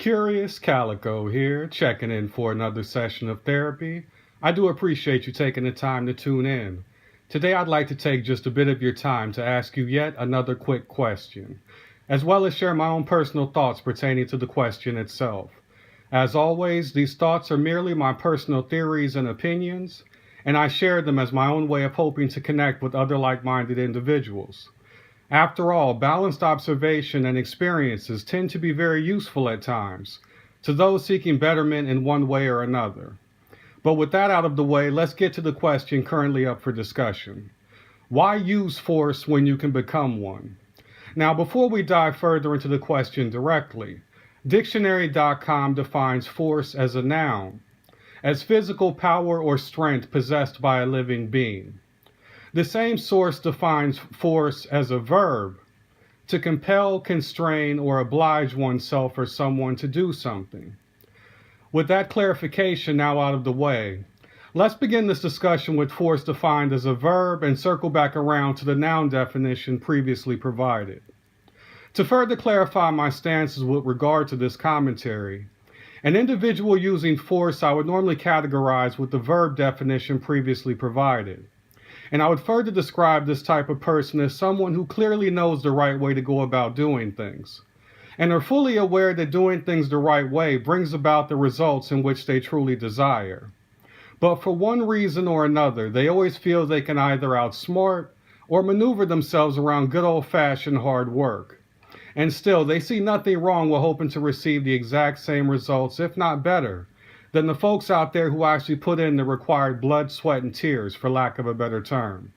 Curious Calico here, checking in for another session of therapy. I do appreciate you taking the time to tune in. Today I'd like to take just a bit of your time to ask you yet another quick question, as well as share my own personal thoughts pertaining to the question itself. As always, these thoughts are merely my personal theories and opinions, and I share them as my own way of hoping to connect with other like-minded individuals. After all, balanced observation and experiences tend to be very useful at times to those seeking betterment in one way or another. But with that out of the way, let's get to the question currently up for discussion. Why use force when you can become one? Now, before we dive further into the question directly, Dictionary.com defines force as a noun, as physical power or strength possessed by a living being. The same source defines force as a verb, to compel, constrain, or oblige oneself or someone to do something. With that clarification now out of the way, let's begin this discussion with force defined as a verb and circle back around to the noun definition previously provided. To further clarify my stances with regard to this commentary, an individual using force I would normally categorize with the verb definition previously provided. And I would further describe this type of person as someone who clearly knows the right way to go about doing things, and are fully aware that doing things the right way brings about the results in which they truly desire. But for one reason or another, they always feel they can either outsmart or maneuver themselves around good old-fashioned hard work. And still, they see nothing wrong with hoping to receive the exact same results, if not better, than the folks out there who actually put in the required blood, sweat, and tears, for lack of a better term.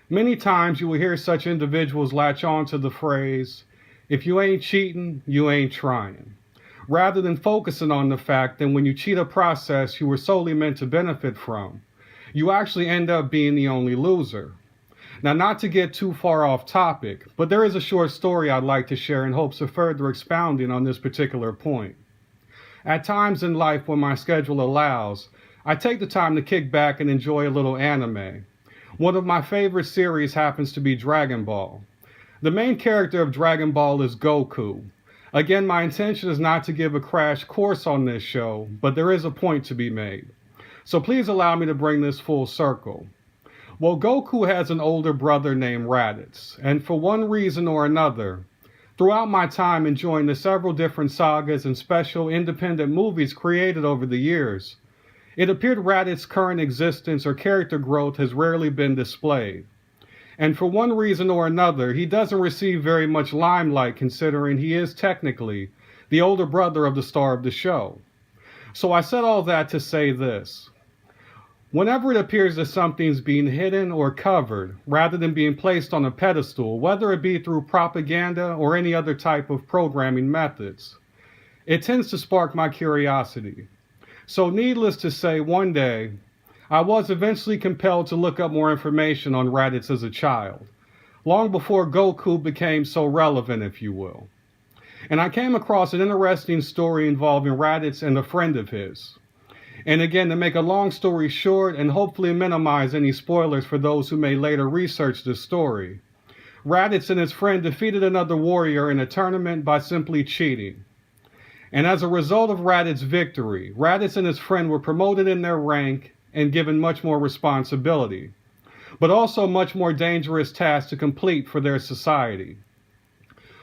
Many times you will hear such individuals latch on to the phrase, "If you ain't cheating, you ain't trying," rather than focusing on the fact that when you cheat a process you were solely meant to benefit from, you actually end up being the only loser. Now, not to get too far off topic, but there is a short story I'd like to share in hopes of further expounding on this particular point. At times in life when my schedule allows, I take the time to kick back and enjoy a little anime. One of my favorite series happens to be Dragon Ball. The main character of Dragon Ball is Goku. Again, my intention is not to give a crash course on this show, but there is a point to be made. So please allow me to bring this full circle. Well, Goku has an older brother named Raditz, and for one reason or another, throughout my time enjoying the several different sagas and special independent movies created over the years, it appeared Raditz's current existence or character growth has rarely been displayed. And for one reason or another, he doesn't receive very much limelight considering he is technically the older brother of the star of the show. So I said all that to say this. Whenever it appears that something's being hidden or covered, rather than being placed on a pedestal, whether it be through propaganda or any other type of programming methods, it tends to spark my curiosity. So needless to say, one day, I was eventually compelled to look up more information on Raditz as a child, long before Goku became so relevant, if you will. And I came across an interesting story involving Raditz and a friend of his. And again, to make a long story short and hopefully minimize any spoilers for those who may later research this story, Raditz and his friend defeated another warrior in a tournament by simply cheating. And as a result of Raditz's victory, Raditz and his friend were promoted in their rank and given much more responsibility, but also much more dangerous tasks to complete for their society.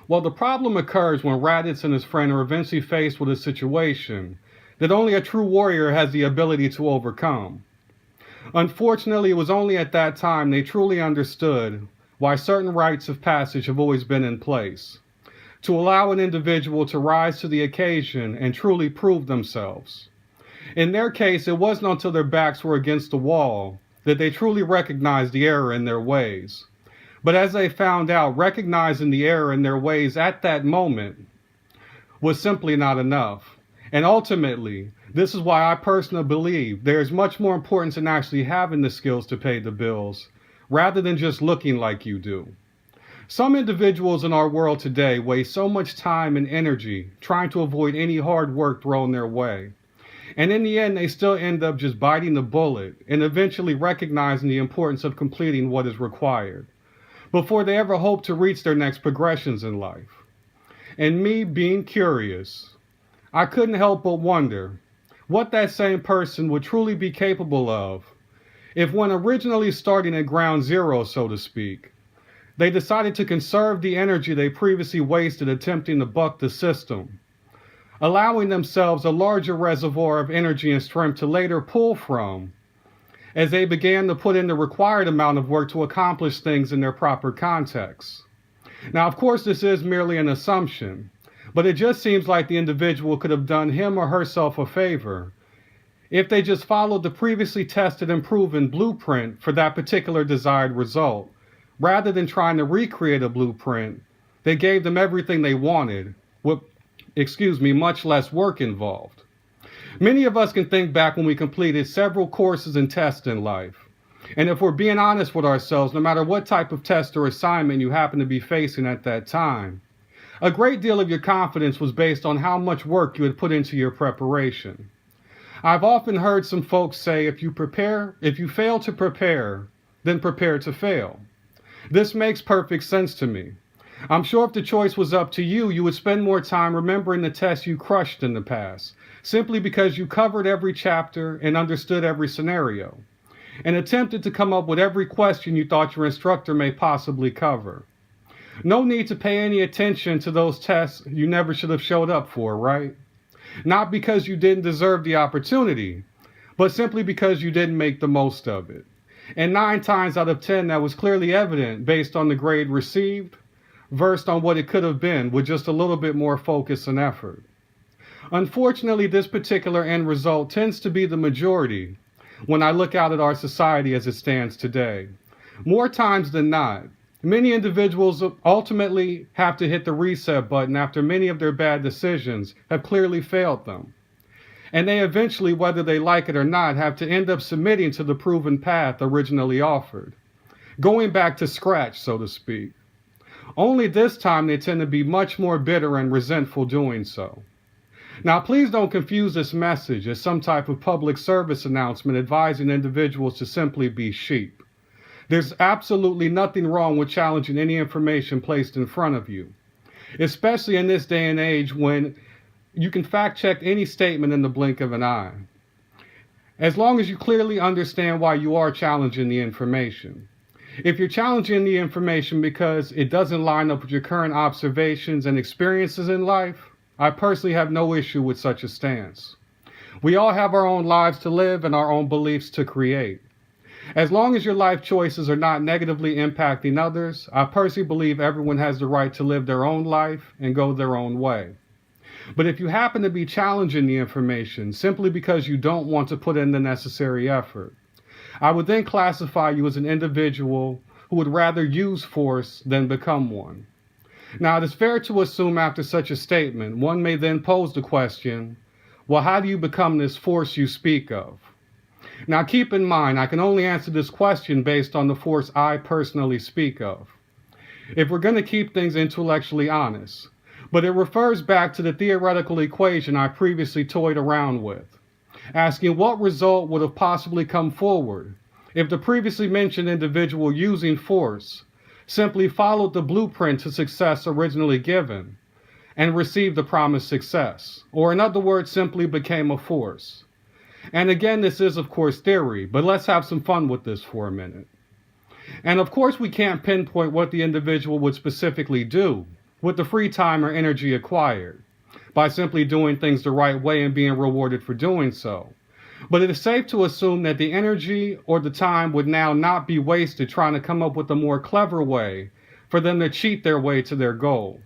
Well, the problem occurs when Raditz and his friend are eventually faced with a situation that only a true warrior has the ability to overcome. Unfortunately, it was only at that time they truly understood why certain rites of passage have always been in place, to allow an individual to rise to the occasion and truly prove themselves. In their case, it wasn't until their backs were against the wall that they truly recognized the error in their ways. But as they found out, recognizing the error in their ways at that moment was simply not enough. And ultimately, this is why I personally believe there is much more importance in actually having the skills to pay the bills, rather than just looking like you do. Some individuals in our world today waste so much time and energy trying to avoid any hard work thrown their way. And in the end, they still end up just biting the bullet and eventually recognizing the importance of completing what is required, before they ever hope to reach their next progressions in life. And me being curious, I couldn't help but wonder what that same person would truly be capable of if, when originally starting at ground zero, so to speak, they decided to conserve the energy they previously wasted attempting to buck the system, allowing themselves a larger reservoir of energy and strength to later pull from as they began to put in the required amount of work to accomplish things in their proper context. Now, of course, this is merely an assumption, but it just seems like the individual could have done him or herself a favor if they just followed the previously tested and proven blueprint for that particular desired result, rather than trying to recreate a blueprint that gave them everything they wanted, with, much less work involved. Many of us can think back when we completed several courses and tests in life. And if we're being honest with ourselves, no matter what type of test or assignment you happen to be facing at that time, a great deal of your confidence was based on how much work you had put into your preparation. I've often heard some folks say, if you fail to prepare, then prepare to fail. This makes perfect sense to me. I'm sure if the choice was up to you, you would spend more time remembering the tests you crushed in the past, simply because you covered every chapter and understood every scenario, and attempted to come up with every question you thought your instructor may possibly cover. No need to pay any attention to those tests you never should have showed up for, right? Not because you didn't deserve the opportunity, but simply because you didn't make the most of it. And 9 times out of 10, that was clearly evident based on the grade received, versed on what it could have been with just a little bit more focus and effort. Unfortunately, this particular end result tends to be the majority when I look out at our society as it stands today. More times than not, many individuals ultimately have to hit the reset button after many of their bad decisions have clearly failed them. And they eventually, whether they like it or not, have to end up submitting to the proven path originally offered, going back to scratch, so to speak. Only this time they tend to be much more bitter and resentful doing so. Now, please don't confuse this message as some type of public service announcement advising individuals to simply be sheep. There's absolutely nothing wrong with challenging any information placed in front of you, especially in this day and age when you can fact check any statement in the blink of an eye, as long as you clearly understand why you are challenging the information. If you're challenging the information because it doesn't line up with your current observations and experiences in life, I personally have no issue with such a stance. We all have our own lives to live and our own beliefs to create. As long as your life choices are not negatively impacting others, I personally believe everyone has the right to live their own life and go their own way. But if you happen to be challenging the information simply because you don't want to put in the necessary effort, I would then classify you as an individual who would rather use force than become one. Now, it is fair to assume after such a statement, one may then pose the question, well, how do you become this force you speak of? Now, keep in mind, I can only answer this question based on the force I personally speak of, if we're going to keep things intellectually honest. But it refers back to the theoretical equation I previously toyed around with, asking what result would have possibly come forward if the previously mentioned individual using force simply followed the blueprint to success originally given and received the promised success, or in other words, simply became a force. And again, this is of course theory, but let's have some fun with this for a minute. And of course, we can't pinpoint what the individual would specifically do with the free time or energy acquired by simply doing things the right way and being rewarded for doing so. But it is safe to assume that the energy or the time would now not be wasted trying to come up with a more clever way for them to cheat their way to their goal.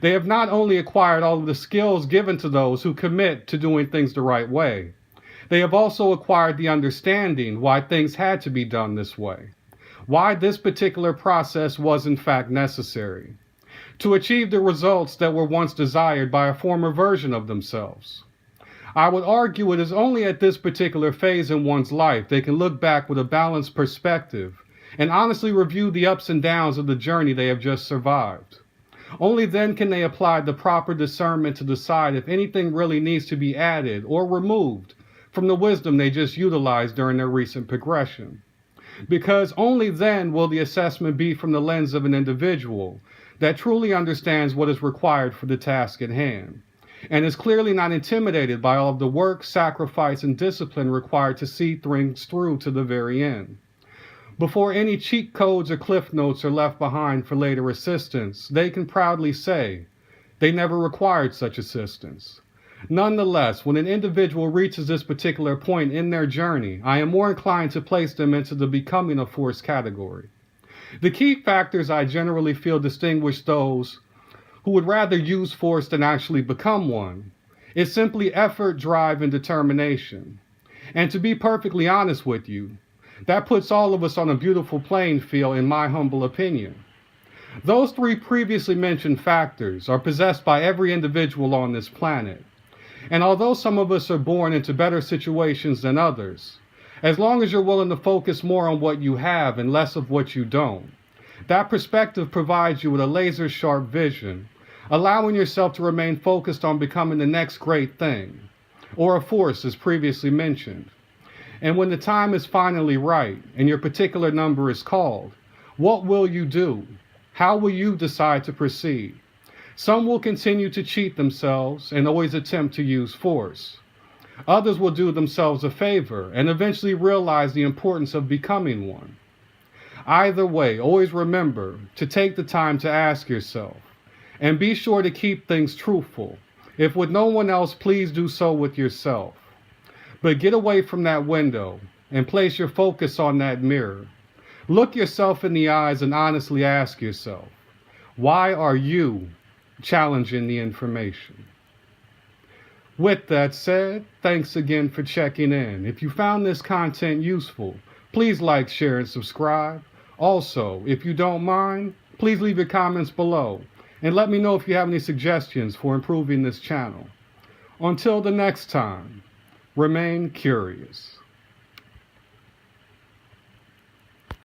They have not only acquired all of the skills given to those who commit to doing things the right way, they have also acquired the understanding why things had to be done this way, why this particular process was in fact necessary, to achieve the results that were once desired by a former version of themselves. I would argue it is only at this particular phase in one's life they can look back with a balanced perspective and honestly review the ups and downs of the journey they have just survived. Only then can they apply the proper discernment to decide if anything really needs to be added or removed from the wisdom they just utilized during their recent progression. Because only then will the assessment be from the lens of an individual that truly understands what is required for the task at hand, and is clearly not intimidated by all of the work, sacrifice, and discipline required to see things through to the very end. Before any cheat codes or cliff notes are left behind for later assistance, they can proudly say they never required such assistance. Nonetheless, when an individual reaches this particular point in their journey, I am more inclined to place them into the becoming a force category. The key factors I generally feel distinguish those who would rather use force than actually become one is simply effort, drive, and determination. And to be perfectly honest with you, that puts all of us on a beautiful playing field in my humble opinion. Those three previously mentioned factors are possessed by every individual on this planet. And although some of us are born into better situations than others, as long as you're willing to focus more on what you have and less of what you don't, that perspective provides you with a laser-sharp vision, allowing yourself to remain focused on becoming the next great thing, or a force as previously mentioned. And when the time is finally right and your particular number is called, what will you do? How will you decide to proceed? Some will continue to cheat themselves and always attempt to use force. Others will do themselves a favor and eventually realize the importance of becoming one. Either way, always remember to take the time to ask yourself, and be sure to keep things truthful. If with no one else, please do so with yourself. But get away from that window and place your focus on that mirror. Look yourself in the eyes and honestly ask yourself, why are you challenging the information? With that said, thanks again for checking in. If you found this content useful, please like, share, and subscribe. Also, if you don't mind, please leave your comments below and let me know if you have any suggestions for improving this channel. Until the next time, remain curious.